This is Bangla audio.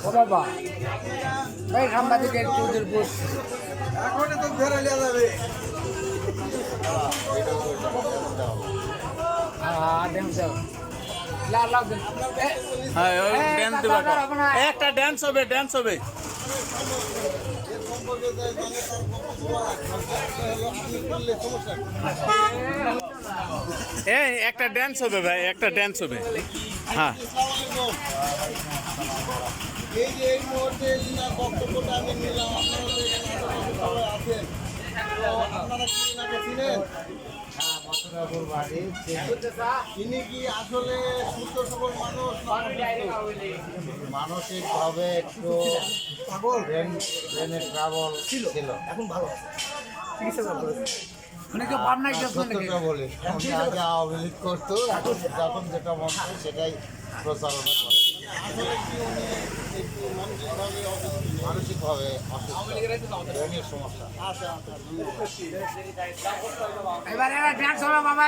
ও বাবা এই সাংবাদিকের চৌধুরী বুঝ এখন তো ধরে নিয়ে যাবে। একটা ড্যান্স হবে একটা ড্যান্স হবে ভাই, একটা ড্যান্স হবে। হ্যাঁ, এই যে এই মুহূর্তে বক্তব্যটা আমি নিলাম, আপনারা আছেন, আপনারা কি নাকি ছিলেন? তিনি কি আসলে সুস্থ সবল মানুষ? মানসিকভাবে একটু ব্রেনের ট্রাবল ছিল, এখন ভালো আছে। অনেকে পাবনায় গেছে সত্যটা বলি, আগে আওয়ামী লীগ করতো, যখন যেটা মন চায় সেটাই প্রচারণা করে। আসলে কি উনি একটু মানসিকভাবে অসুস্থ, ব্রেনের সমস্যা। আচ্ছা আচ্ছা, ধন্যবাদ। এবারে ড্যান্স হবে বাবা।